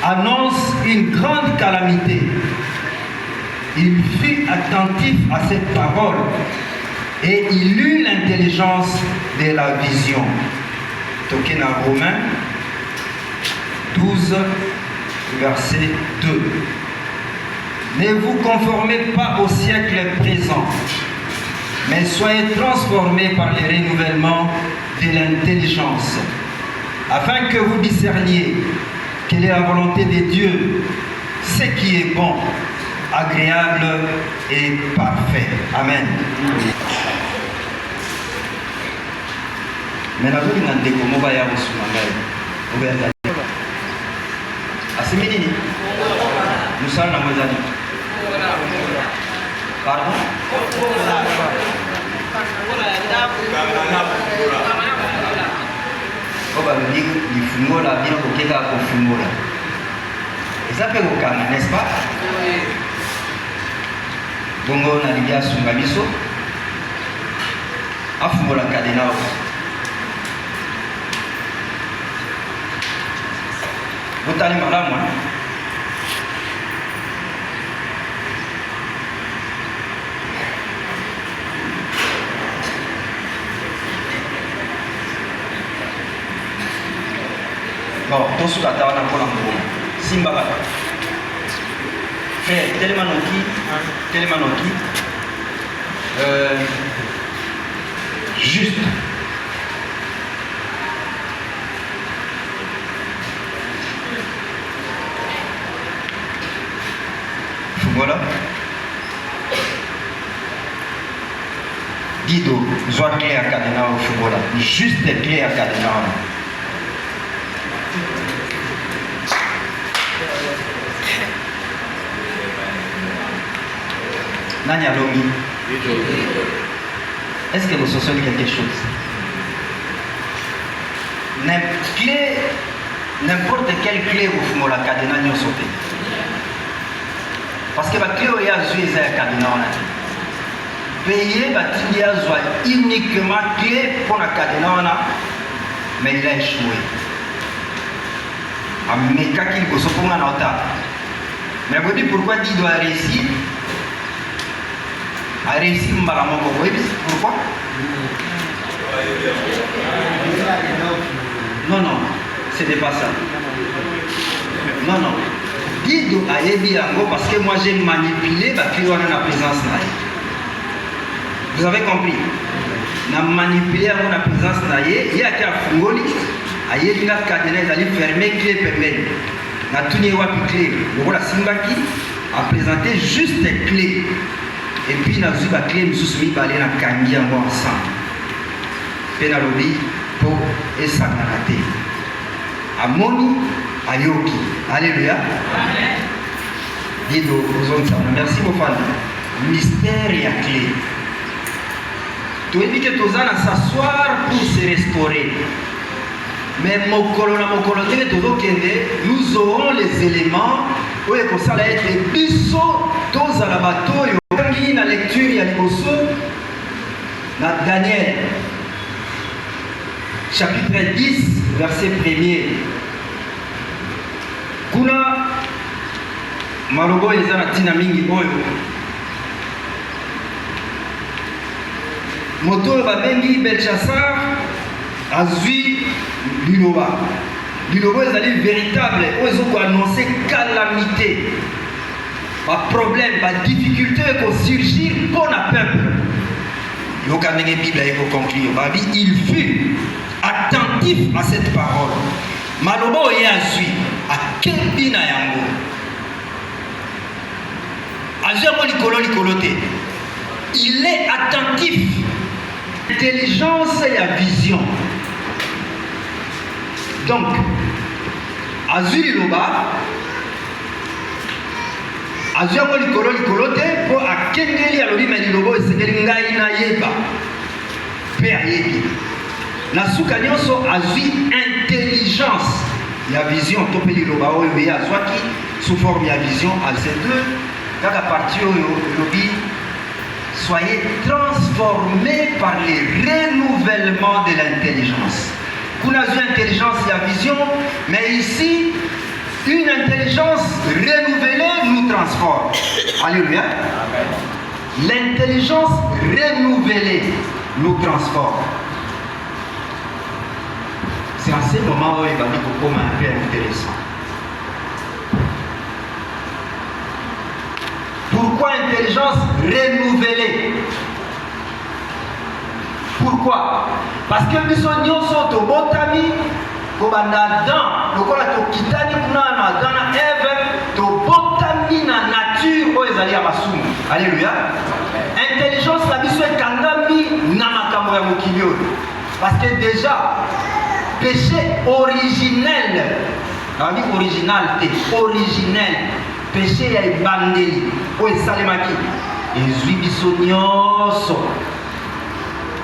annonce une grande calamité. Il fut attentif à cette parole et il eut l'intelligence de la vision. Toqué dans Romains 12, verset 2. Ne vous conformez pas au siècle présent, mais soyez transformés par le renouvellement de l'intelligence, afin que vous discerniez quelle est la volonté de Dieu, ce qui est bon, agréable et parfait. Amen. Maintenant, nous avons des communs nous sommes dans nos amis. Pardon? Il fumo là, bien au Kenya pour fumo là. Et ça fait au Kenya, n'est-ce pas? Donc on a les gars sur Mamiso. A fumo la cadena. Vous allez malade, moi. Bon, tout ce que tu as dit, Simba, frère, tellement noki, juste. Voilà. Guido, soit clé à cadena au football, juste clé à cadena. Nani Alomi. Est-ce que vous sentez quelque chose? N'importe quelle clé vous fumez la cadena n'y sauté. Parce que la clé où il y a joué la cadena. Payer il y a uniquement clé pour la cadena, mais il a échoué. Mais quand il faut se prendre en otage. Mais vous dites pourquoi il doit réussir? A réussi Mbalamoko, pourquoi? Non, c'était pas ça. Non. Guido a aidé parce que moi j'ai manipulé la présence. Vous avez compris? Na manipulé la présence. Il y a qu'à Fungoli, a aidé la cadena, ils allaient fermer clé permet. Na tuni wapi clé. Le Simbaki a présenté juste des clés. Et puis, nous avons la clé, nous sommes allés dans le Kangi ensemble. Pénalobi pour Esanganate. Amoni, Ayoki. Alléluia. Dites merci beaucoup. Mystère et la clé. Tu as dit que tu vas s'asseoir pour se restaurer. Mais nous aurons les éléments où il faut être biso, tous à la bateau. La lecture, il y a dans Daniel, chapitre 10, verset 1er. Kuna Marobo est dans la dynamique. Moto Babengi Belshazzar a vu Liloba. Liloba est véritable. Ils ont annoncé calamité. Pas problème, pas difficulté qu'on surgir pour le peuple. Il fut attentif à cette parole. Malobo est assis à Kembina Yango. Il est attentif. Intelligence et la vision. Donc, Azuri Loba. Aziamo likolo te po akengeli alobi mais lilobo esengeli ngai na yeba pe ayebi na suka nyonso azwi intelligence ya vision to pe liloba oyo be azwaki sous forme ya vision à ces deux kaka partie oyo lobi soyez transformés par le renouvellement de l'intelligence. Kuna azwi intelligence ya vision mais ici Une intelligence renouvelée nous transforme. Alléluia. L'intelligence renouvelée nous transforme. C'est en ce moment où il va dire comment un peu intéressant. Pourquoi intelligence renouvelée? Pourquoi? Parce que nous sommes au bon ami, comme on a dans, le corps de Kitani, on a dans la Ève, au bon ami, na nature, où ils allaient à Bassoum. Alléluia. Intelligence, la mission est kangami, namakamura mokilio. Parce que déjà, péché originel, la vie originale, originel, péché est bandé, où est salemaki, et zuibisonioso.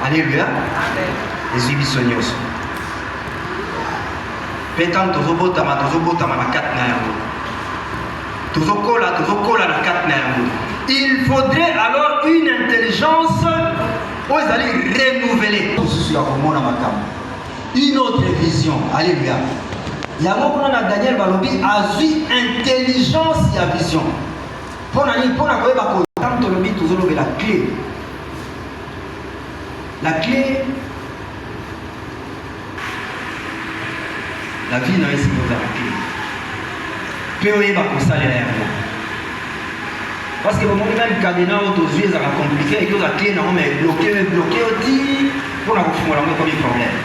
Alléluia. Et zuibisonioso. Pétant tozobota ma 4 nayango. Tozokola na 4 nayango. Il faudrait alors une intelligence où ils allaient renouveler. Une autre vision. Alléluia. Il y a un Daniel Balobi a vu intelligence et vision. Pour la clé. La clé, la vie n'a pas été la clé. Peu de gens qui parce que le monde même cadenas aux yeux ça va compliqué et que la clé non mais bloqué aussi pour la confondre comme un problème.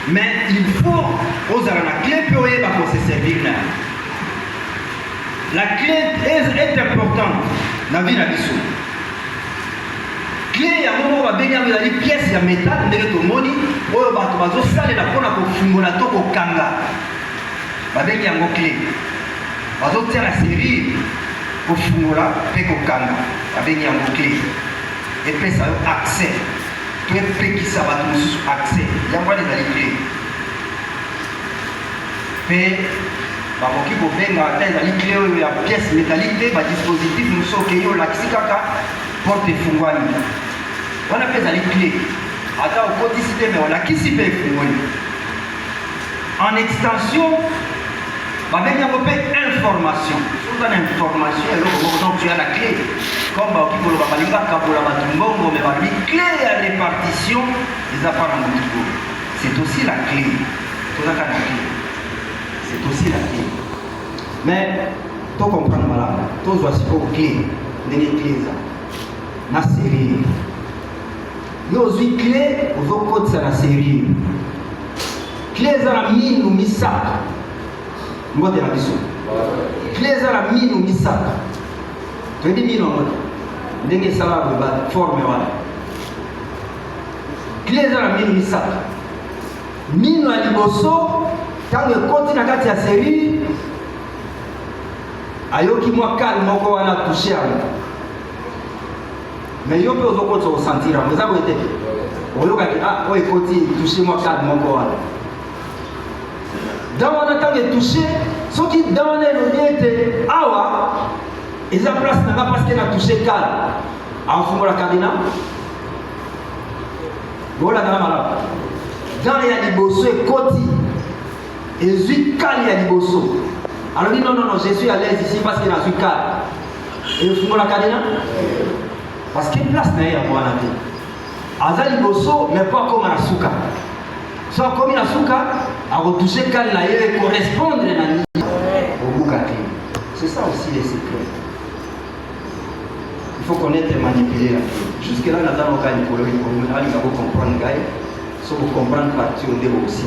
Mais il faut aux la clé pour se servir. La clé est importante dans la vie de la vie. Clé ya momo ba benga ngala pièce ya métal ndenge to moni oyo bato bazo salela pona ko fungola to ko kanga ba benga yango clé bazo tia la série ko fungola pe ko kanga ba benga yango clé et puis ça accès to pe ki sa bato mususu accès yango les ali clé pe ba koki ko benga ta ali clé oyo ya pièce métallique ba dispositif muso ke yo la kisikaka porte fungwani. On appelle ça les clés. Attends, au côté mais on a qui s'y fait fungwani. En extension, on va venir information. Sur une information, donc tu as la clé. Comme on va parler de la clé à répartition des appareils. C'est aussi la clé. C'est aussi la clé. Mais, tu comprends mal. Tu dois savoir clé. Les clés. Na série. Yo zui clé aux côtés de la série. Clé za la mine ou misaka. Ngote na biso. Clé za la mine ou misaka. Tu dis mine ngote. Ndenge sala ba forme wala. Clé za la mine ou misaka. Mine wa liboso tango côté na kati ya série. Ayoki mwa calme moko wana toucher yango. Mais yo peux aussi ressentir, vous avez été. On a dit, ah, oui, touchez-moi calme, mon corps. Dans mon temps de toucher, ceux qui dans les était awa, ils ont place parce qu'il a touché calme. En fond, la cadena. Voilà dans la malade. Dans les liboso et côté, et zui calme et liboso. Alors dit, non, je suis à l'aise ici parce qu'il a zui calme. Et il faut la cadena. Parce qu'il place d'ailleurs à moi la vie. Azali bosso, mais pas comme un souka. Soit comme un souka, à retoucher quand la et correspondre à la vie au boukati. C'est ça aussi les secrets. Il faut connaître et manipuler la vie. Jusque-là, nous avons un colonie, nous avons comprendre Gaï, sauf pour comprendre partie où nous avons aussi.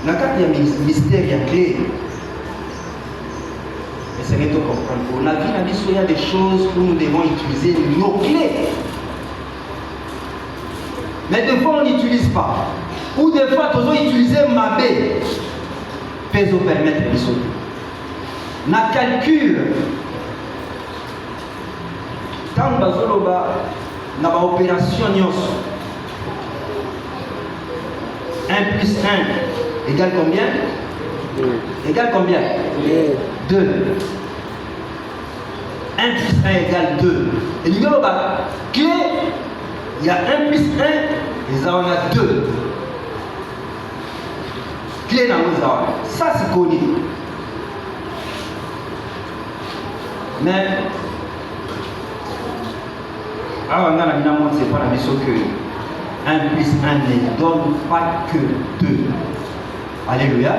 Dans le cas il y a un mystère, il y a clé. Essayez de comprendre. Pour la vie, il y a des choses où nous devons utiliser nos clés. Mais des fois, on n'utilise pas. Ou des fois, nous avons utilisé ma baie. Pour nous permettre de sauter. Na calcul. Quand nous avons une opération, 1 plus 1 égale combien? Égale combien? 2. 1 plus 1 égale 2. Et il y a clé, il y a 1 plus 1, et ça on a 2. clé dans nos armes. Ça c'est connu. Mais avant de c'est pas la mission que 1 plus 1 ne donne pas que 2. Alléluia.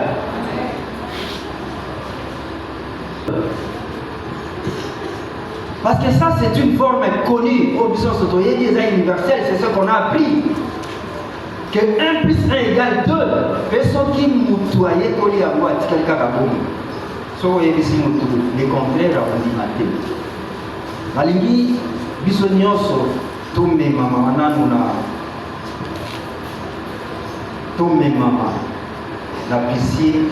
Parce que ça c'est une forme connue au business autorisé universel, c'est ce qu'on a appris. Que 1 plus 1 égale 2. Personne qui moutoyait qu'on y a moi, quelqu'un qui a bon. So ici le contraire à on dit maté. Malingi bisonyoso tombe mama nanuna tombe mama la piscine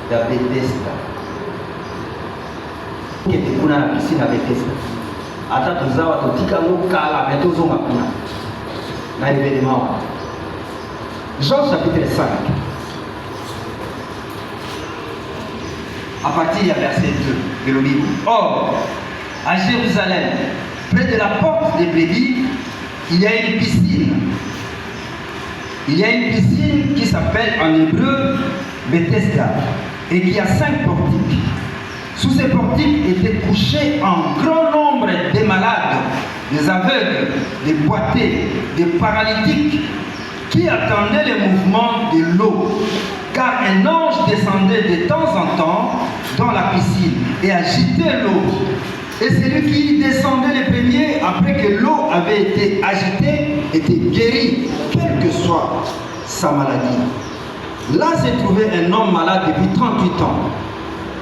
de Bethesda. Qui était pour la piscine de Bethesda. Ata tuzawa tutika ngokala betozo ngakuna. Na événement. Jean chapitre 5. À partir du verset 2 de l'Obible. Or, à Jérusalem, près de la porte des brebis, il y a une piscine. Il y a une piscine qui s'appelle en hébreu Bethesda et qui a 5 portiques. Sous ces portiques étaient couchés un grand nombre de malades, des aveugles, des boités, des paralytiques qui attendaient le mouvement de l'eau. Car un ange descendait de temps en temps dans la piscine et agitait l'eau. Et celui qui descendait le premier, après que l'eau avait été agitée, était guéri, quelle que soit sa maladie. Là se trouvait un homme malade depuis 38 ans.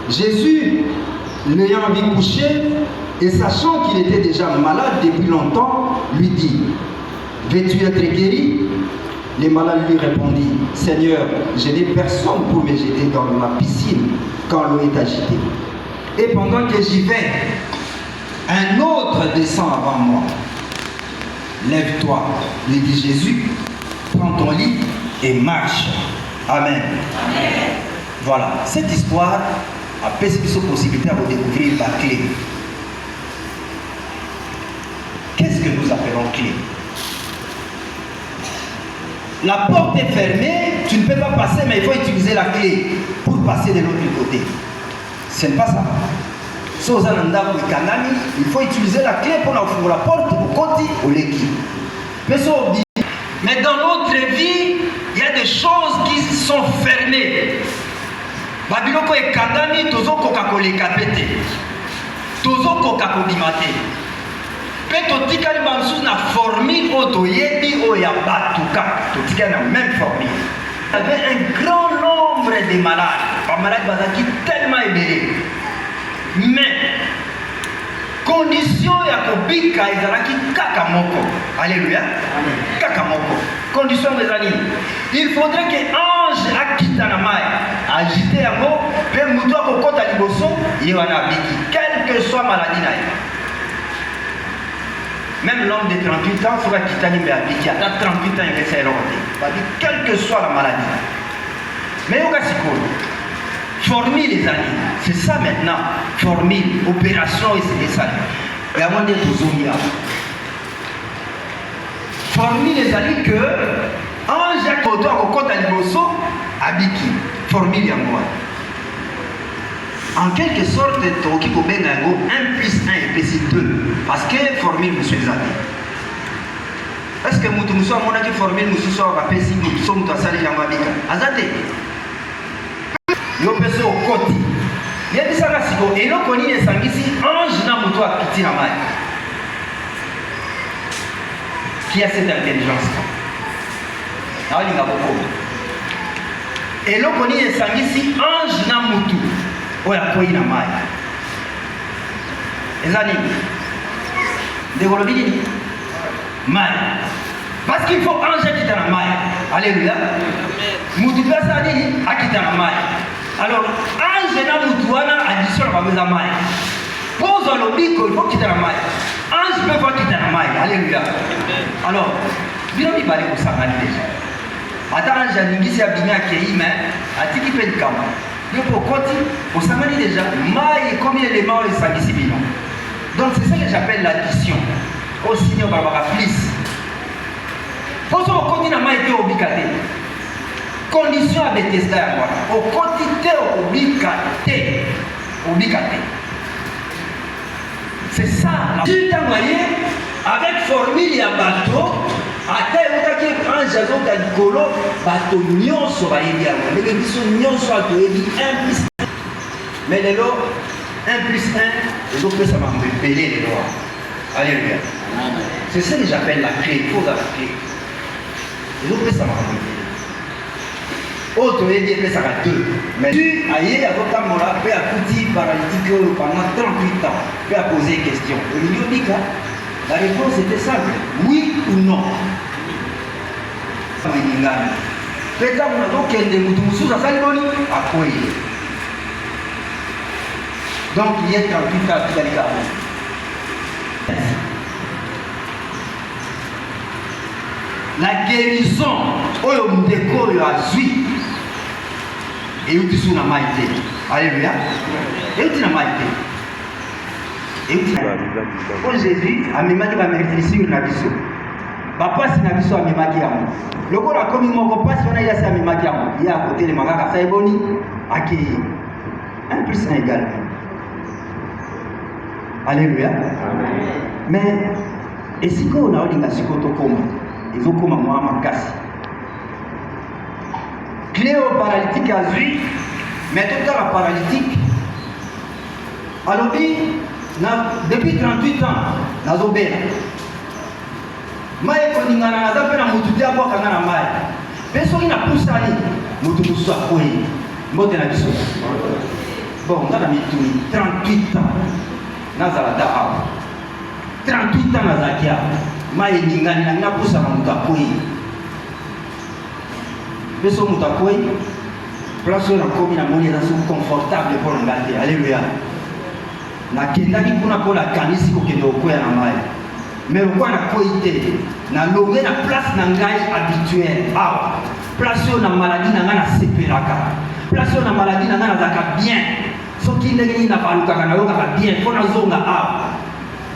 Jésus, l'ayant vu coucher, et sachant qu'il était déjà malade depuis longtemps, lui dit, « Veux-tu être guéri ?» Les malades lui répondit, « Seigneur, je n'ai personne pour me jeter dans ma piscine quand l'eau est agitée. Et pendant que j'y vais, un autre descend avant moi. Lève-toi, lui dit Jésus, prends ton lit et marche. » Amen. Amen. Voilà, cette histoire a permis la possibilité de découvrir la clé. Qu'est-ce que nous appelons clé? La porte est fermée, tu ne peux pas passer, mais il faut utiliser la clé pour passer de l'autre côté. Ce n'est pas ça. Il faut utiliser la clé pour ouvrir la porte pour côté ou l'équipe. Mais dans notre vie, il y a des choses qui sont fermées. Babiloko est kandami, tozo Coca-Cola kapete. Tozo Coca-Cola bimate. Peut-être que na formule otoyebi oyaba tuka. Totika na même formule. Il y avait un grand nombre de malades. Les malades qui tellement ébélés. Mais condition ya kobika ezalaki kaka moko. Alléluia. Kaka moko. Condition ezali. Il faudrait que ange akita na mai agité yango pe mutu akokota liboso ye wana biki quelle que soit maladie na ye. Même l'homme de 38 ans sera quitté mais abiki à 38 ans il reste à quelle que soit la maladie. Mais au cas formule les amis, c'est ça maintenant. Formule, opération et c'est ça. Et avant d'être aux Zomia. Formule les amis que un Jacques Auto a compte à Liboso Abiki. Formule y a moi. En quelque sorte, Toki Kobengango 1 plus 1 et plus 2. Parce que formule monsieur les amis. Est-ce que nous sommes en train de former nous sommes à Pessi, nous sommes à Sali Yamabika. Azate. Yo peso okoti. Yebi sanga siko eloko nini esangisi ange na mutu akiti na mai. Qui a cette intelligence? Alinga boko. Eloko nini esangisi ange na mutu oya koi na mai. Ezali. Ndekolobi nini? Mai. Parce qu'il faut ange akita na mai. Alléluia. Mutu pesa nini akita na mai. Alors, ange na mutuana addition à la maille. Pose le bico, il faut quitter la maille. Ange peut pas quitter la maille. Alléluia. Alors, bien il va aller au Samani déjà. Attends, ange a dit c'est bien accueilli, mais a dit qu'il peut le camp. Il faut continuer au Samani déjà. Maille, combien d'éléments il s'agit si bien. Donc, c'est ça que j'appelle l'addition. Au signe Barbara Fliss. Faut se continuer à maille au bicate. condition à Bethesda ya wana okoti te okobika te obika te. C'est ça ntango ye avec formule ya bato ata eutaki ange azota likolo bato nyonso bayebi yango ndenge biso nyonso atoyebi 1 plus 1 mais lelo 1 plus 1 ezopesa mambo ebele lelo. Alléluia. C'est ça que j'appelle la clé. Il faut la clé. ezopesa mambo ebele oyo toyebi epesaka 2 mais tu aye akotambola mpe akuti paralytique oyo pendant 38 ans mpe apose question olingi obika. La réponse était simple, oui ou non. Peut-être que donc il y a 38 ans qui la guérison, oyo mudeko oyo azwi euti su na mai te. Alléluia. Euti na mai te. Oh Jésus amemaki bamertrissure na biso bapasi na biso amemaki yango lokola komi moko pasi wana yasi amemaki yango ye akotelema kaka sa eboni akeye 1 plus 1 égale 1. Alléluia. Mais esikoyo naolinga sikoyo tokoma ezokoma mwa makasi cléo paralytique azwi mais totala paralytique alobi depuis 38 ans nazobela mai ekoningana naza mpe na motu te abwakanga na mai mpe soki napusani motu mosusu akwei mbote na biso bon nga na mituni 38 ans nazala ta awa 38 ans nazalaki awa mai eningani nangi napusana motu akwei mpe so motu akwei place oyo nakomi namoni eza so confortable mpo na nga te. Alléluia. nakendaki kuna mpola kanisi kokende okwea na mai mais lokwa nakwei te nalonge na place na ngai habituel awa place oyo na maladi na ngai nasepelaka place oyo na maladi na ngai nazalaka bien soki ndenge nini nabalukaka nayokaka bien mpo nazonga awa.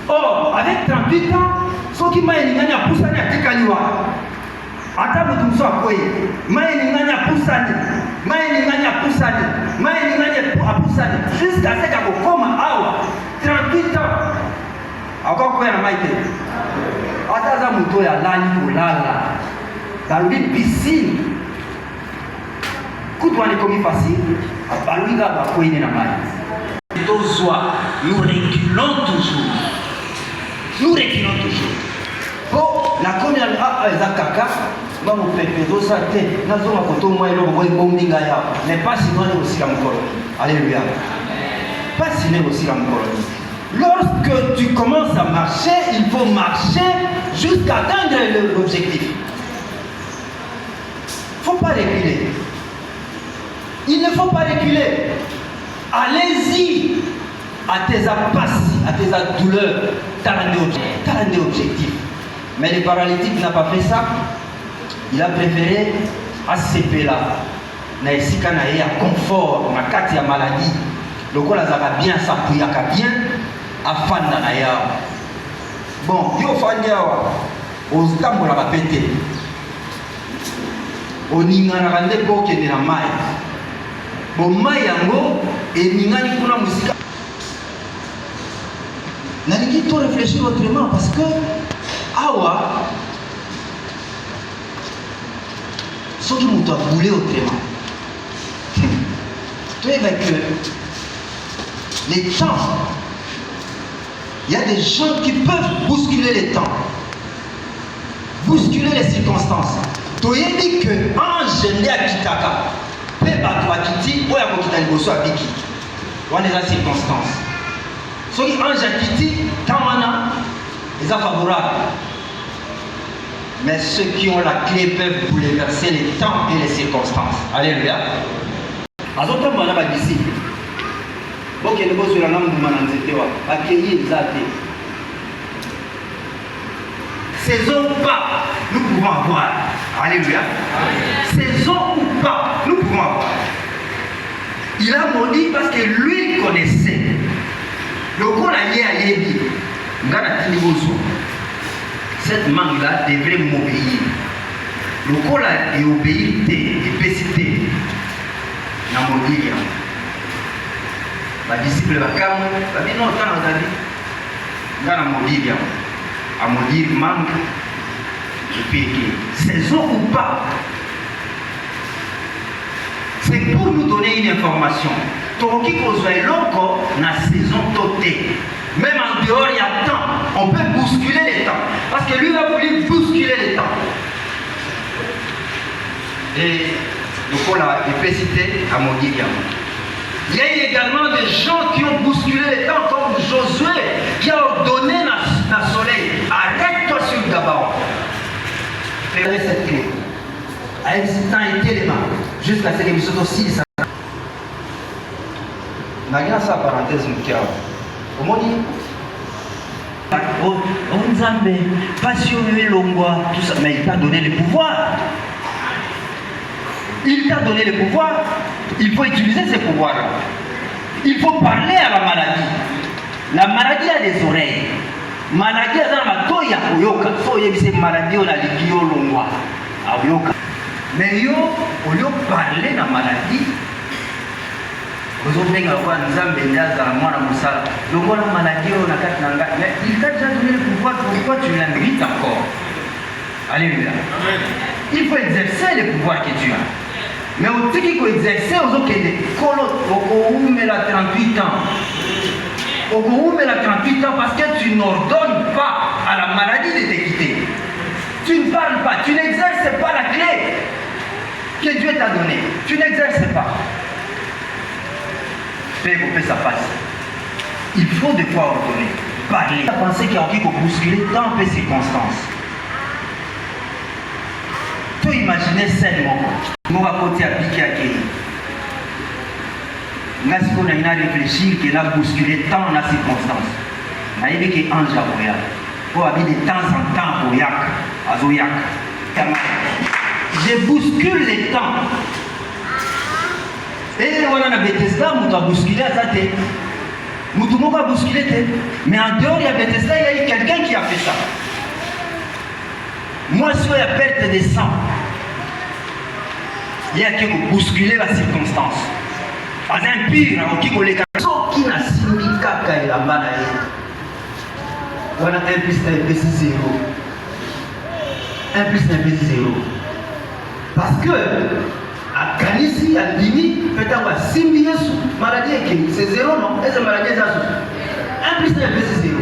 Or avec 38 ans soki mai eningani apusani atikali wana ata motu mosu akwei mai eningani apusani mai eningani apusani mai eningani apusani jusqu'à ce kakokoma awa 38 ans akokwea na mai te ata aza moto oyo alali kolala balobi piscine kutu wana ekomi facile balobi kaka bakweine na mai tozwa nous reculons toujours po nakomi eza kaka bamopepe ezosa te nazonga koto mwa eloko boye bombi ngai awa mais pasi nwana ekosila mokolo. Alléluia. Pasi ne ekosila mokolo. Lorsque tu commences à marcher, il faut marcher jusqu'à atteindre l'objectif. Il ne faut pas reculer. Il ne faut pas reculer. Allez-y à tes apasses, à tes douleurs, t'as un objectif. Mais le paralytique n'a pas fait ça. Il a préféré ACP là. Na esika na ye ya confort, na kati ya maladie. Lokola zaka bien, s'appuyaka bien, afanda na yawa. Bon, yo fandi yawa, ozitambola bapete. Oningana nde po kende na mai. Bon, mai yango, eningani kuna musika. Nalingi to réfléchir autrement parce que awa soki moto aboule autrement. Tu vois que les temps, il y a des gens qui peuvent bousculer les temps, bousculer les circonstances. Tu as dit que ange n'est à Kitaka, peut battre à Kiti, ou à Kokita Liboso à Biki. On est dans circonstances. Ce qui ange à Kiti, tant on a, ils sont favorables. Mais ceux qui ont la clé peuvent bouleverser les temps et les circonstances. Alléluia. Azoto mwana ba disciple. Boke ne bozo la namu mana nzete wa. Akeye nzate. Saison ou pas, nous pouvons avoir. Alléluia. Saison ou pas, nous pouvons avoir. Il a maudit parce que lui connaissait. Le coup la yé a yébi. Ngana tini bozo. Cette mangue-là devrait m'obéir. lokola eobéir te epesi te na modili yango badisiple bakamwe babino otana ozali nga na modili yango amodili manque epuis eke saison ou pas. C'est pour nous donner une information. Toki kozwa eloko na saison toté. Même en dehors il y a temps, on peut bousculer les temps. Parce que lui a voulu bousculer les temps. Et donc là, l'épicité à Modili. Il y a eu également des gens qui ont bousculé les temps, comme Josué, qui a ordonné le soleil. Arrête-toi sur le Gabaon. Fermez cette clé. À un certain élément, jusqu'à ce que vous soyez aussi. Nagira sa parenthèse mkiao. Comment dit? On Nzambe, passionné l'ongwa, tout ça, mais il t'a donné le pouvoir. Il t'a donné le pouvoir. Il faut utiliser ces pouvoirs-là. Il faut parler à la maladie. La maladie a des oreilles. Maladie a dans la toya oyoka. So yebise maladie on a ligio l'ongwa. Oyoka. Mais yo, au lieu de parler la maladie, vous avez quoi Nzambe ndaza mwana musala. Donc la maladie on a quatre nanga. Il t'a déjà donné le pouvoir, pourquoi tu l'invites encore? Alléluia. Il faut exercer le pouvoir que tu as. Mais au truc qu'il faut exercer aux autres au met la 38 ans. Au met la 38 ans parce que tu n'ordonnes pas à la maladie de te quitter. Tu ne parles pas, tu n'exerces pas la clé que Dieu t'a donnée. Tu n'exerces pas. Père, ça passe. Il faut des fois ordonner, parler. Penser qu'il y a qui peut bousculer dans les circonstances. Tu imagines seulement, moi à côté à piquer à qui. Là, si on a réfléchi, qu'il a bousculé tant dans la circonstance. Il y a des anges à Boyak. Pour habiter de temps en temps à Boyak, à Zoyak. Je bouscule les temps. Et on a Bethesda, on a bousculé à ça. On a bousculé. Mais en dehors, il y a Bethesda, il y a eu quelqu'un qui a fait ça. Moi, si il y a perte de sang, il y a qui a bousculé la circonstance. Pas impur, qui a les garçons qui n'a signifié qu'à la maladie. On a 1 plus 1 plus 0. 1 plus 1 plus 0. Parce que, à Kanisi, à limite, peut-être avoir 6 millions de maladies, c'est 0, non? Et c'est maladie, c'est 1 plus 1 plus 0.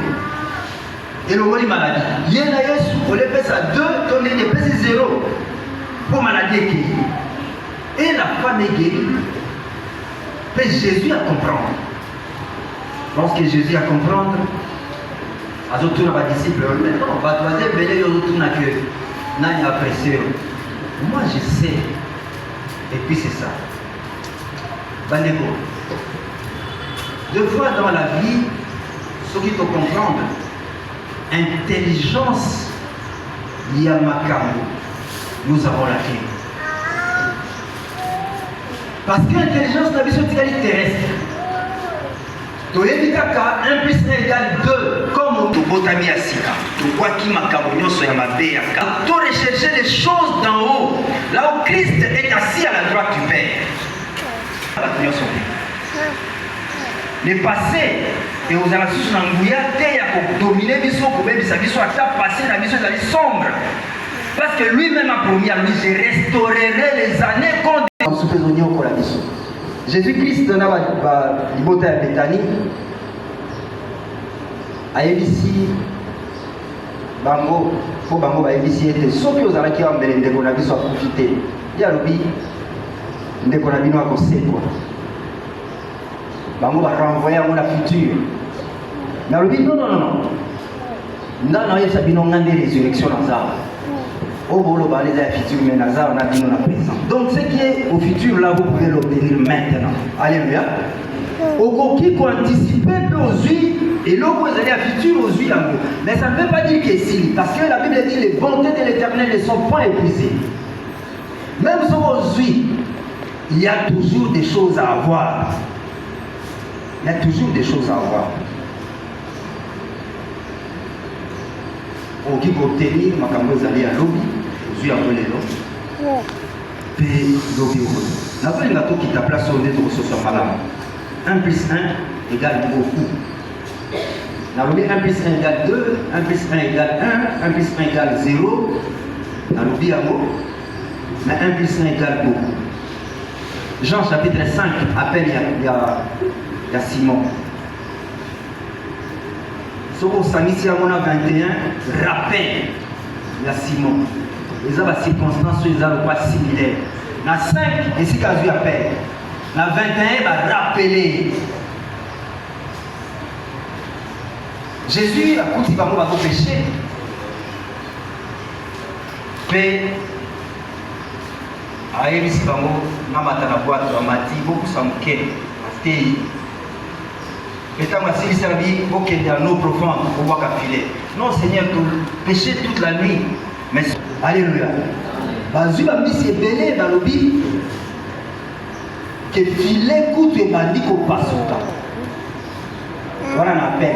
Et le mot maladie. Il y a un Yesu, on les pèse à 2, on les pèse 0 pour maladie guérie. Et la femme est guérie. Mais Jésus à comprendre. Lorsque Jésus à comprendre, à d'autres disciples, maintenant, on va doser venir aux autres que n'a apprécié. Moi je sais. Et puis c'est ça. Bandeko. Deux fois dans la vie, ceux qui te comprennent, intelligence, il y a Makamo. Nous avons la clé. Parce que l'intelligence n'a besoin d'égalité terrestre. Tu es 1 plus 1 égale 2. Comme tu botami à Sika. Tu vois qui m'a cabonné sur ma paix. Tu recherches les choses d'en haut. Là où Christ est assis à la droite du Père. Le passé, et aux alassus n'angouya, il y a dominer biso, pour même sa vie soit passé, la vie soit sombre. Parce que lui-même a promis à lui, je restaurerai les années qu'on Jésus-Christ dans la liberté à Bethanie, à Ebici, Bango, faut Bango, à Ebici, était sauf que vous allez qui ont mené qu'on a vu soit profité. Il y a l'obi, dès qu'on a vu nous à conseil quoi. Bango va renvoyer à mon futur. Mais l'obi, non. Non, il y a ça, il y a des résurrections dans ça. Au bolo balé dans le futur, mais Nazar, on a dit dans la présent. Donc ce qui est au futur, là, vous pouvez l'obtenir maintenant. Alléluia. Au qui peut anticiper aux huiles, et l'eau vous allez à futur aux huiles en gros. Mais ça ne veut pas dire que si, parce que la Bible dit les bontés de l'Éternel ne sont pas épuisées. Même sur aux huiles, il y a toujours des choses à avoir. Il y a toujours des choses à avoir. Au qui peut obtenir, ma caméra, vous allez à l'eau. Je suis à l'eau. P lobby. N'a pas une qui t'a placé au nez de ressources en malam. 1 plus 1 égale beaucoup. N'a pas 1 plus 1 égale 2, 1 plus 1 égale 1, 1 plus 1 égale 0. N'a pas un mot. Mais 1 plus 1 égale beaucoup. Jean chapitre 5, à peine il y a Simon. Si on s'est mis à 21, rappel, il y a Simon. Les circonstances sont pas similaires. Dans 5, ici, quand je appelle. Dans 21, il va rappeler. Jésus a coûté par moi vos péchés. Mais, à Elis Bango, Namata la boîte, Amati, beaucoup sans quai, Mastéi. Et quand ma sili servi, ok, dans l'eau profonde, pour voir qu'à filer. Non, Seigneur, péché toute la nuit. Mais, alléluia. Bazu a mis ses belés dans le bif. Que filet coûte et m'a dit qu'on passe au temps. Voilà un appel.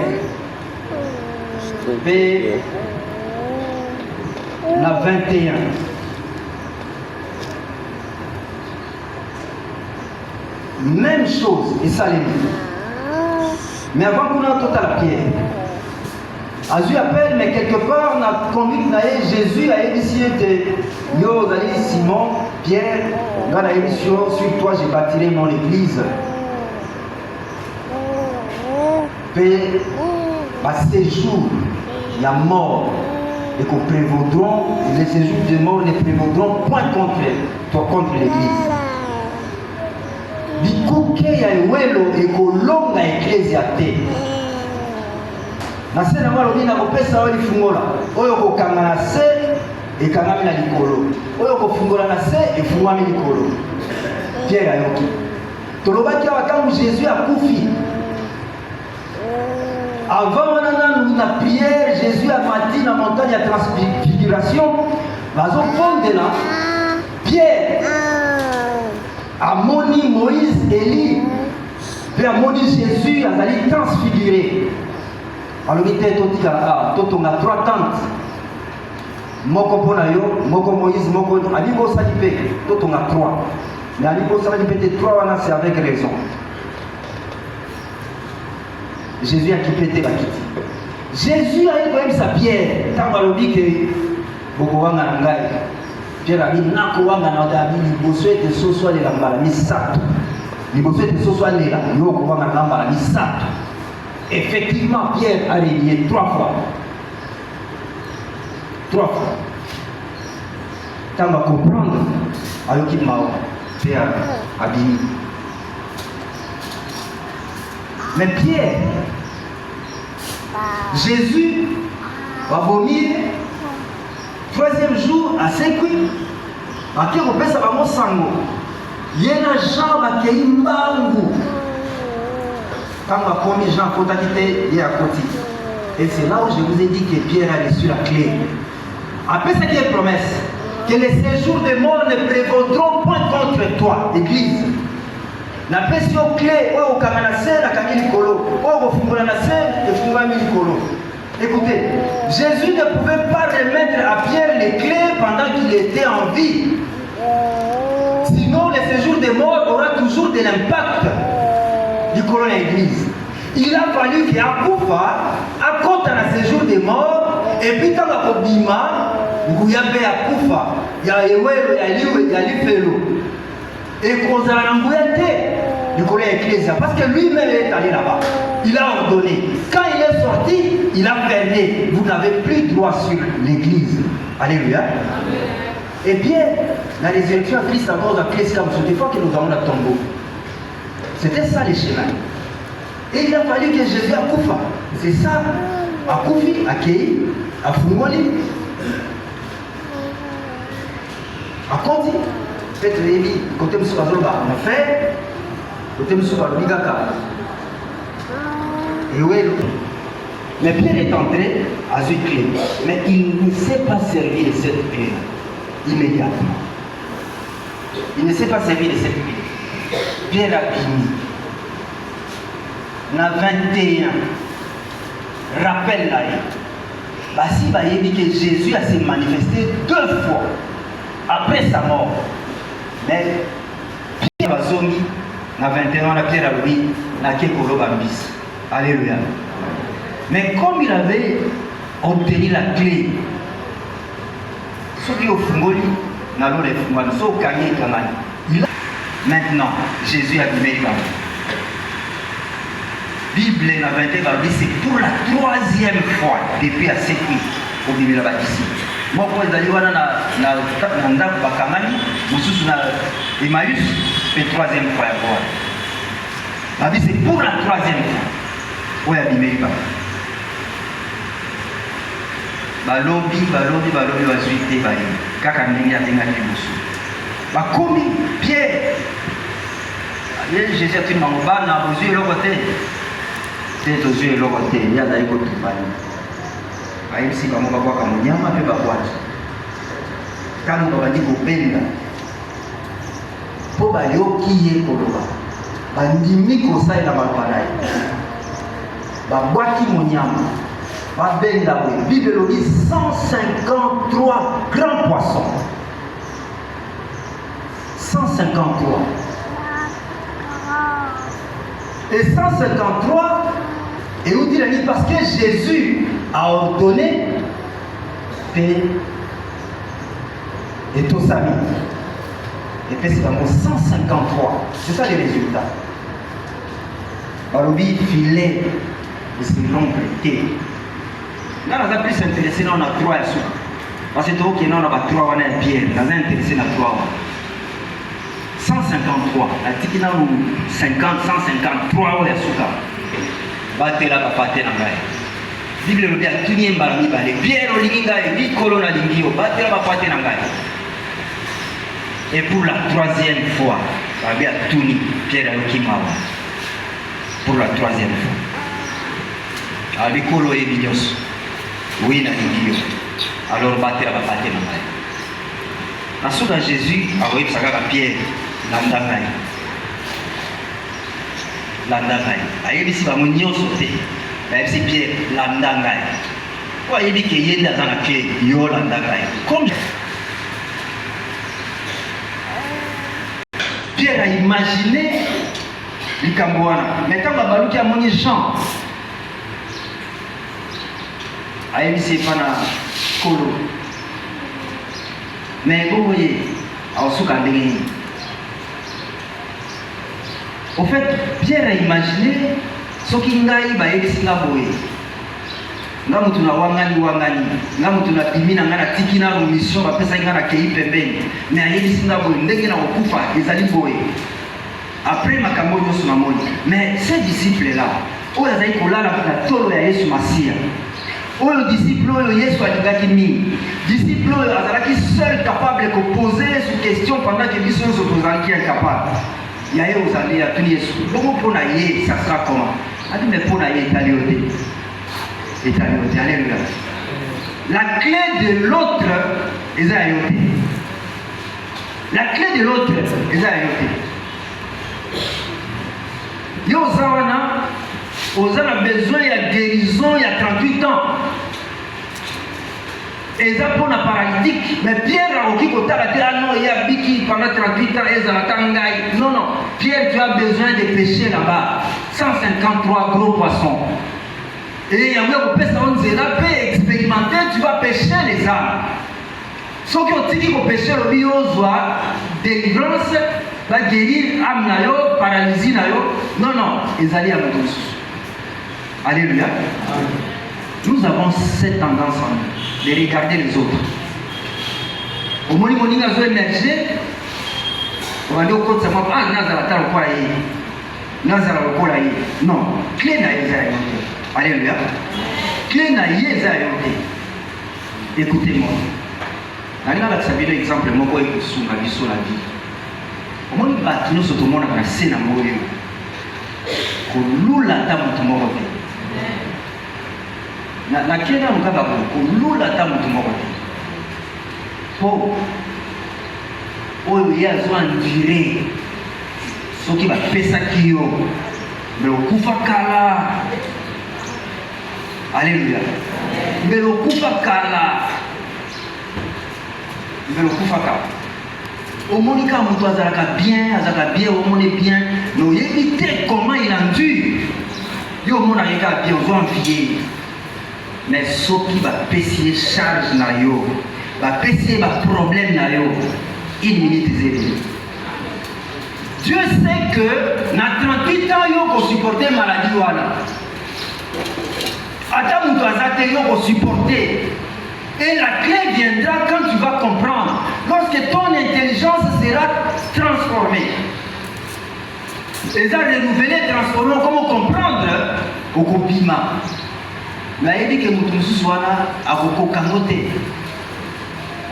Et la 21. Même chose, et ça les dit. Mais avant qu'on ait tout à la pierre, Azu appelle, mais quelque part, on a conduit Jésus à émission de Yo, Simon, Pierre, dans la émission, sur toi, j'ai bâti mon église. Puis, ces jours, il y a mort, et qu'on prévaudront, les séjours de mort ne prévaudront point contre toi, contre l'église. Bikuke ya ewelo ekolonga eklezia te. Na se na malobi na kopesa oyo lifungola. Oyo kokanga na se ekangami na likolo. Oyo kofungola na se efungwami likolo. Pierre ayoki. Tolobaki awa ntango Jésus akufi. Avant na prière, Jésus a mati na montagne ya transfiguration. Bazofondela Pierre. Amoni Moïse, Élie, puis Amoni Jésus, Azali transfiguré. Alors il était tout on a 3 tentes. Moko Ponayo, Moko Moïse, Moko Alibo Salipé, tout on a 3. Mais Alibo Salipé 3, c'est avec raison. Jésus a quitté la quitte. Jésus a eu quand même sa pierre. Tant on dit que Bokowanga Nangai. Pierre a dit, Nakowanga Nangai, Liboso et Sosoa de Lambala, Misato. Liboso et Sosoa de Lambala, Misato. Effectivement, Pierre a régné 3 fois. 3 fois. Quand on va comprendre, alors qu'il m'a fait abîmer. Mais Pierre, Jésus va vomir 3e jour à 5 ans. À qui on peut savoir mon sango. Il y a un jambe qui est imbangu. Quand on a promis Jean, il faut quitter, il est à côté. Et c'est là où je vous ai dit que Pierre a reçu la clé. Après cette promesse, que les séjours des morts ne prévaudront point contre toi, Église. La pression clé, au Kamanase, la Kamili Kolo, au Fungolanase, le Fungami Kolo. Écoutez, Jésus ne pouvait pas remettre à Pierre les clés pendant qu'il était en vie. Sinon, le séjour des morts aura toujours de l'impact du colon à l'église. Il a fallu qu'il y ait un Koufa, à compte à séjour des morts, et puis quand on a Bima, il y a un Koufa, il y a Ewelo, il y a Liu, il y a Lipelo. Et qu'on a l'embouillé du colon à l'église, parce que lui-même est allé là-bas. Il a ordonné. Quand il est sorti, il a fermé. Vous n'avez plus droit sur l'église. Alléluia. Et bien, la résurrection à Christ, encore dans Christ, c'était pas que nous avons le tombeau. C'était ça les chemins. Et il a fallu que Jésus a Koufa. C'est ça. A Koufi, a Kei, a Fungoli, a Kondi. Peut-être Rémi, côté M. Bazoba, on a fait. Côté M. Balobigaka. Et oui, mais Pierre est entré à une clé. Mais il ne s'est pas servi de cette clé immédiatement. Il ne s'est pas servi de cette clé. Pierre a fini. Na 21. Rappelle-la. Si il dit que Jésus a se manifesté 2 fois. après sa mort. Mais Pierre Bazongi, na 21 ans, la Pierre a dit, na Kekolo Bambis. Alléluia. Mais comme il avait obtenu la clé, ce qui est au Fungoli, na l'eau les Fungoli, ce qui est au Kangani. Maintenant, Jésus a dit, Bible na 21 dit c'est pour la 3e fois depuis à 7 ans au Bible là ici. Moi quand ils allaient na ndako bakangani mususu na Emmaüs la 3e fois ya voir. La vie c'est pour la 3e fois. Ouais Bible là. Balobi bazuite bali kaka ndenge atenga kibusu. Bakomi Pierre. Jésus a dit maman na bozu le côté. C'est aux yeux et l'autre côté, il y a d'ailleurs d'autres familles. Aïe, si on va voir comme on y a un peu de boîte. Quand on va dire au Benga, pour bayo qui est pour le bas, bandimi ko ça et la malparaille. Ba boîte qui mon yam, ba Benga oui, Bible dit 153 grands poissons. 153. Et 153, et où dit la vie parce que Jésus a ordonné et tout ça. Et puis c'est vraiment 153. C'est ça les résultats. Alors oui, filet de ce long prêté. Là, on a plus intéressé, là on a 3 sous. Parce que tout qui est là, on a 3, on a un pied. On a intéressé dans 3. 153, la tikina ou 50, 153 ou ya suka. Batela bapate na ngai. Bible le bien tuni mbalami bale. Pierre olinga et Nicolo na lingio. Batela bapate na ngai. Et pour la 3e fois, babia tuni Pierre okimawa. Pour la 3e fois. Nicolo et Binyos. Oui na lingio. Alors batela bapate na ngai. Na suka Jésus a voyé sakaka Pierre. Landangai. Ayebisi bango nyonso te. Ayebisi Pierre landangai. Kwa yebi ke yenda zana Pierre yo landangai. Comme Pierre a imaginé likambo wana. Maintenant babaluki amoni Jean. Ayebisi pana kolo. Mais bon voyez, awasuka ndenge. Au fait, Pierre a imaginé ce qui a été fait. Nga mutu na wangani nga mutu na bimina nga na tikina na mission ba pesa nga na kei pembeni mais ayeli singa boye ndenge na okufa ezali boye après makambo yoso na moni mais ces disciples là oyo azali kolala na tolo ya Yesu Masia oyo disciple oyo Yesu alingaki mingi disciple oyo azalaki seul capable de poser cette question pendant que biso nyonso tozalaki incapable ya ye ozali ya tuni Yesu bongo mpona ye ça sera comment adi mais mpona ye etali alléluia. La clé de l'autre est à yote. La clé de l'autre est à yote. Yo zawana, on a besoin de guérison il y a 38 ans. Et ça pour la paralytique, mais Pierre a dit non, il y a Biki pendant 38 ans, et non, non, Pierre, tu as besoin de pêcher là-bas. 153 gros poissons. Et il y a un peu expérimenté, tu vas pêcher les âmes. Ceux qui ont dit qu'on pêcher le bio, délivrance, va guérir âme, paralysie. Non, non, ils allaient à tous. Alléluia. Nous avons cette tendance de regarder les autres. Au moment où nous avons émergé, on va dire au côté de moi, ah, Nazarata ou quoi, Nazarata ou quoi, non, clé n'a pas. Alléluia. Clé n'a pas. Écoutez-moi. Je vais vous donner un exemple de mon sur la vie. Au moment où nous sommes dans la scène, nous avons la table de na kena mukaba ko lula ta mutu moko po oyo ya zo andire soki ba pesa kiyo me okufa kala alléluia me okufa kala Au Monica Moutouazalaka bien, au monde bien, nous éviter comment il endure. Yo mon arika bien, on va envier. Mais ce qui va pécier charge na yo, va pécier va problème na yo. Une minute zéro. Dieu sait que dans 38 ans yo ko supporter maladie wana. Ata Moutouazate yo ko supporter. Et la clé viendra quand tu vas comprendre, lorsque ton intelligence sera transformée. Et ça, renouveler, transformer, comment comprendre au Kobima. Mais il dit que nous sommes à Kokokangote.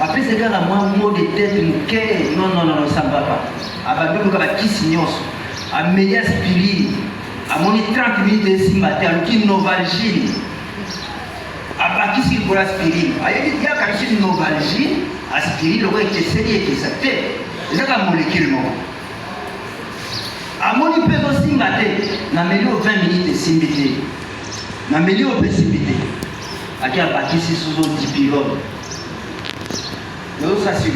Après, c'est quand la mot de tête, non, ça ne va pas. Abadou, il y a qui signose. À meilleur spirit, à mon 30 minutes de simbaté, à l'outil novalgine. À qui s'il faut l'aspirine. Il y a quand même une novalgine, aspirine, le roi est sérieux qui s'appelle. C'est ça la molécule. À mon hyper aussi maté, n'améliore 20 minutes de simbité. N'améliore pas simbité. À qui a bâti si sous un dipyrone. Donc ça c'est le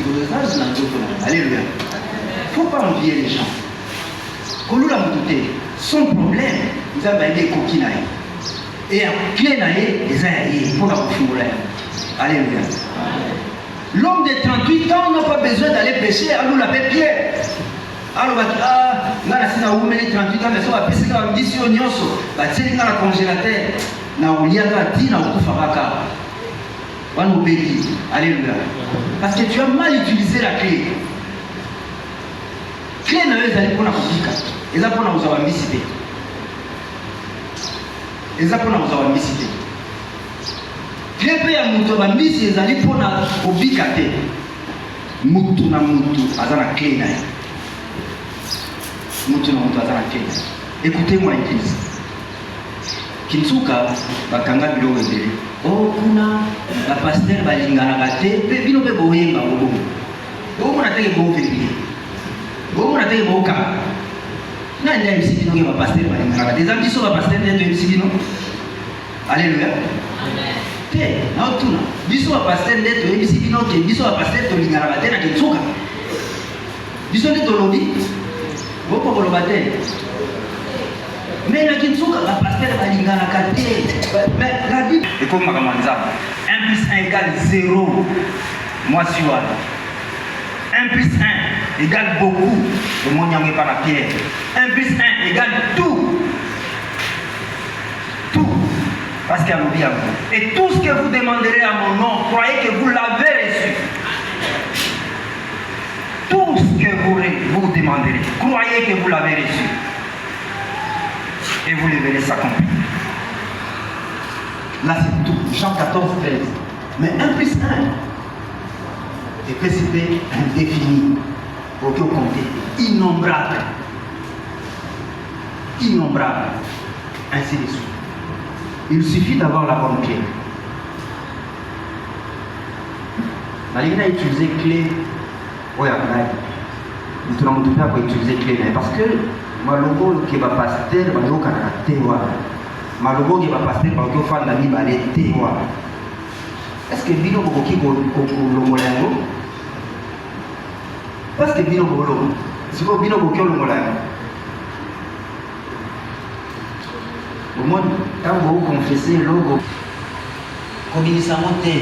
alléluia. Il ne faut pas envier les gens. Quand nous l'avons douté, son problème, nous avons des coquilles. Et en clé les aïeux pour la configurer. Alléluia. L'homme de 38 ans n'a pas besoin d'aller pêcher, à nous l'appeler Pierre. Alors, on a 38 ans, mais ça va pêcher dans le mission Nyoso, va tirer dans la congélateur, dans le Liagati, dans le Koufabaka. On va nous bénir. Alléluia. Parce que tu as mal utilisé la clé. Clé n'a pas d'aller pour la configurer. Et ça, pour nous avoir mis ici. Et ça, pour nous avoir mis ici. Clé peut y avoir mis ici, et pour nous avoir ubikate. Mutu na mutu, azana clé na. Mutu na mutu, azana clé. Écoutez-moi, église. Kinsuka, bakanga bilo wendele. Oh, kuna, la pasteur balingana gate, pe bino pe boyenga bobo. Bobo na teke bobo febile. Bobo na teke bobo kama. Na ndia msiki no ke ba pasteur balingana gate. Ezambi so ba pasteur ndia msiki no. Alléluia. Amen. Te, na otuna. Biso ba pasteur ndia to msiki no ke biso ba pasteur to lingana gate na kinsuka. Biso ndia to lobi. Bobo ko lobate. Mais la Kinsuka, la pasteur va dire la mais la Bible. Et comme Makamanza, 1 plus 1 égale 0. Moi, je suis 1 plus 1 égale beaucoup. Le monde n'y a pas la pierre. 1 plus 1 égale tout. Tout. Parce qu'il y a l'oubli à vous. Et tout ce que vous demanderez à mon nom, croyez que vous l'avez reçu. Tout ce que vous demanderez, croyez que vous l'avez reçu. Et vous les verrez s'accomplir. Là, c'est tout. Jean 14, 13. Mais 1 plus 1 est précipité indéfini. Pour que vous comptez. Innombrable. Innombrable. Ainsi de suite. Il suffit d'avoir la bonne clé. Malgré a utilisé clé. Oui, nous ne pouvons pas utiliser clé. Parce que malogo qui va passer malogo kana tewa malogo qui va passer par que fan nami balé tewa est-ce que bino bokoki ko longolango parce que bino bolo siko bino bokoki longolango au monde quand vous confessez logo kobinisa mote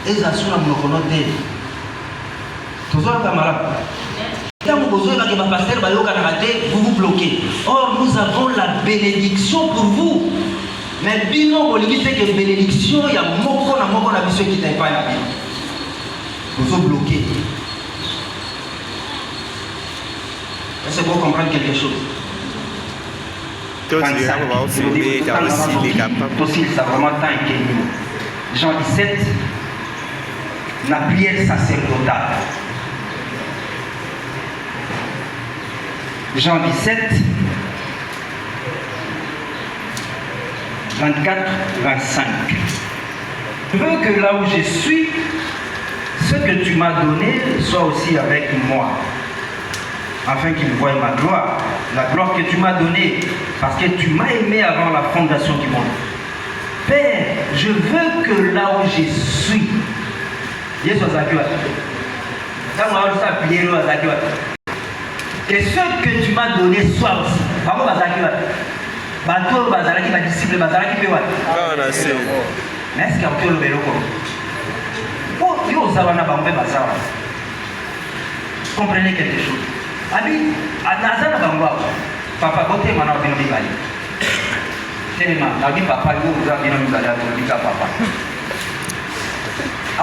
eza suna monokono te tozola kamala. Vous vous bloquez. Or, nous avons la bénédiction pour vous. Mais bino, vous dites que bénédiction, il y a moko na biso qui n'est pas là. Vous vous bloquez. Est-ce que vous comprenez quelque chose? Tous les gens vont filmer, car aussi les capables. Aussi, ça vraiment tant que Jean 17, la prière sacerdotale. Jean 17, 24, 25. Je veux que là où je suis, ce que tu m'as donné soit aussi avec moi, afin qu'il voie ma gloire, la gloire que tu m'as donnée, parce que tu m'as aimé avant la fondation du monde. Père, je veux que là où je suis, Que ce que tu m'as donné soit aussi. Comment bazaki wa? Bato bazalaki ba disciple bazalaki pe wa? Ah, c'est. Mais est-ce qu'il y a un peu de oh, yo zawana bambe bazawa. Comprenez quelque chose. Abi, anazana bangwa. Papa côté mana bino bibali. Tellement, la vie papa yo za bino bibali to papa.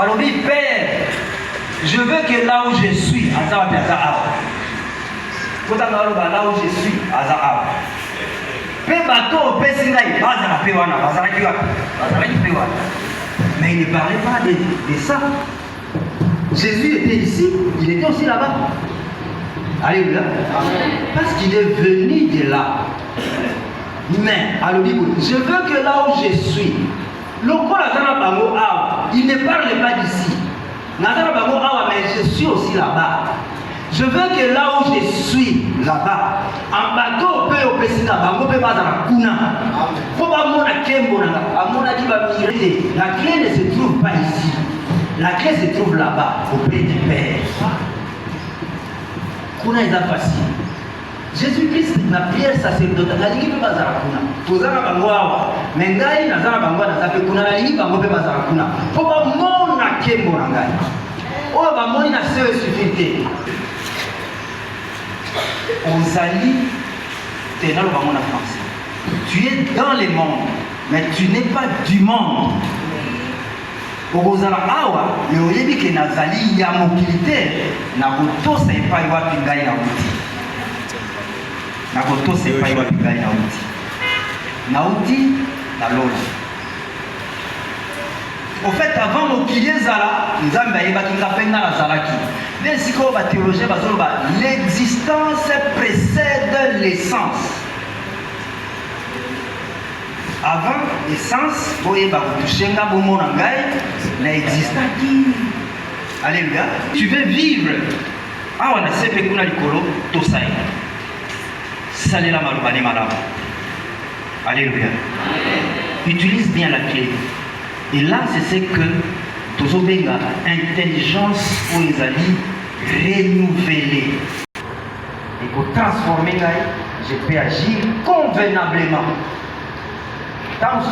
Alors oui, père, je veux que là où je suis, azawa piaza awa. Là où je suis, azawa. Pe bato pesi ngai bazana pe wana, bazana ki wana. Bazana ki pe wana. Mais il ne parlait pas de ça. Jésus était ici, il était aussi là-bas. Alléluia. Parce qu'il est venu de là. Mais, alléluia, je veux que là où je suis, il ne parle pas d'ici. Mais je suis aussi là-bas. Je veux que là où je suis, là-bas, en bateau, la clé ne se trouve pas ici. La clé se trouve là-bas, auprès du Père. Kuna est facile. Jésus-Christ n'a prière sacerdotale. La ligne peut pas zara kuna. Tozana bangwa. Mengai na zara bangwa na zape kuna la ligne bangwa peut pas zara kuna. Faut pas mona kembo na ngai. Oh ba moni na seo suffite. Ozali tenalo ba mona français. Tu es dans le monde, mais tu n'es pas du monde. Okozala awa yoyebi ke nazali ya mokilite na kotosa epai wapi ngai na uti. Na kotosa epai wapi ngai na uti. Na uti na lola. Au fait, avant mokili ezala, nzambe ayebaki nga mpe nga nazalaki. Mais sikoyo bathéologien bazoloba l'existence précède l'essence. Avant l'essence, boye ba kutushenga bomo na ngai na existaki. Alléluia. Tu veux vivre. Ah on a sepe kuna likolo tosai. Salela malobane malamu. Alléluia. Utilise bien la clé. Et là c'est ce que tozobenga intelligence ou ezali renouvelée. Et pour transformer ngai, je peux agir convenablement. Tant que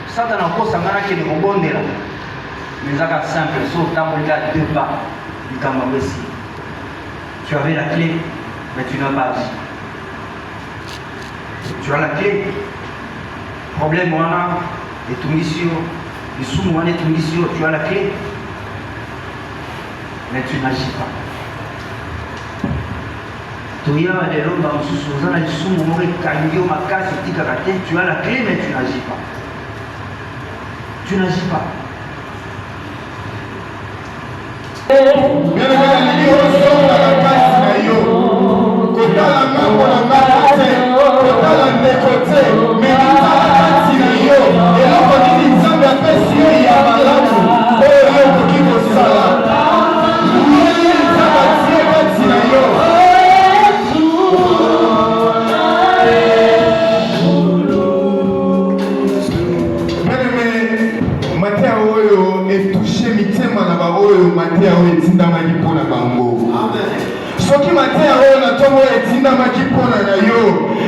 ça dans la course, qui est au bon délai. Mais ça simple, sauf dans le gars deux pas du Kamabessi. Tu avais la clé, mais tu n'as pas agi. Tu as la clé. Problème, on a et tout mission, les sous-moines et tout mission, tu as la clé, mais tu n'agis pas. Tu as la clé, mais tu n'agis pas. Tu n'agis pas.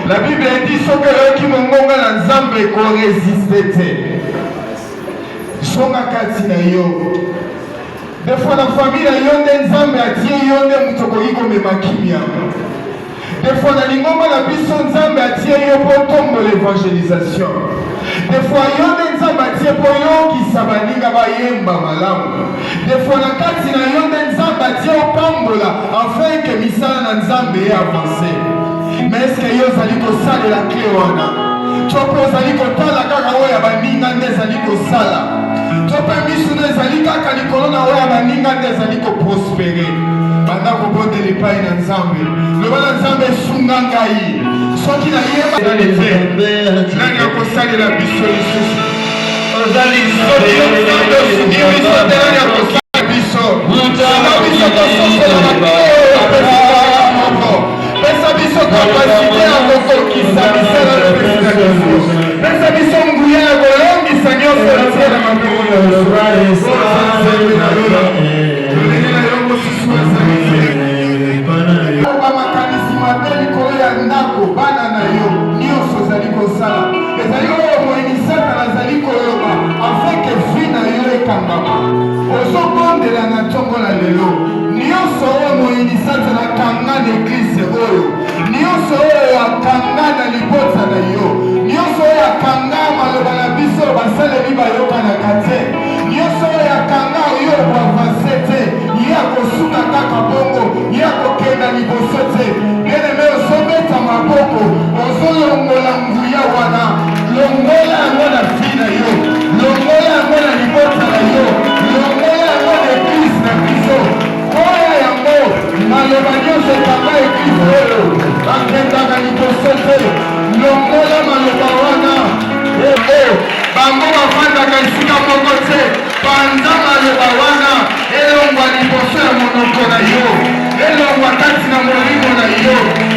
La Bible dit ce que qui mongonga na nzambe ko résister. Songa katina yo. Des fois la famille na yo nde nzambe atie yo nde mutoko iko memakimia. Des fois na lingomba na biso nzambe atie yo po tombo l'évangélisation. Des fois yo nde nzambe atie po yo kisabaninga ba yemba malamu. Des fois na kati na yo nde nzambe atie yo pambola afin que misala na nzambe avance. Mais est-ce que yo zali ko sala la clé wana? Chopo zali ko tala kaka oya baninga nde zali ko sala. Chopo misu nde zali kaka likolo na oya baninga nde zali ko prospérer. Banda ko bote le pai na nzambe. Le bana nzambe sunga ngai. Soki na yeba na lete. Nani ko sala la biso lisusu. Ozali soki nzambe sungi biso nani ko sala biso. Nzambe biso ko sokola na pesa biso kapasite ya kokokisa misala na pesa biso. Pesa biso nguya ya kolongisa nyonso na tia na mapeko ya Israeli. Toleli na yo mosusu ya ndako bana na yo nyonso ozali kosala ezali oyo moyini satana azali koloba afin ke vi na yo ekangama ozobondela na ntongo na lelo nyonso oyo moyini satana akanga na eglize oyo nyonso oyo akanga na libota na yo nyonso oyo akanga maloba na biso basaleli bayokanaka te nyonso oyo akanga oyo boavanse te ye akosuka kaka bongo ye akokenda liboso te bien-aime ozobeta maboko ozolongola nguya wana longola yango na vi na yo longola yango na libota na yo longola yango na eglise na biso oya yango maloba nyonso ekanga eglise oyo bakendaka liboso te longola maloba wana bango bafandaka esika moko te panza maloba wana elongwa liboso ya monoko na yo elongwa kati na molimo na yo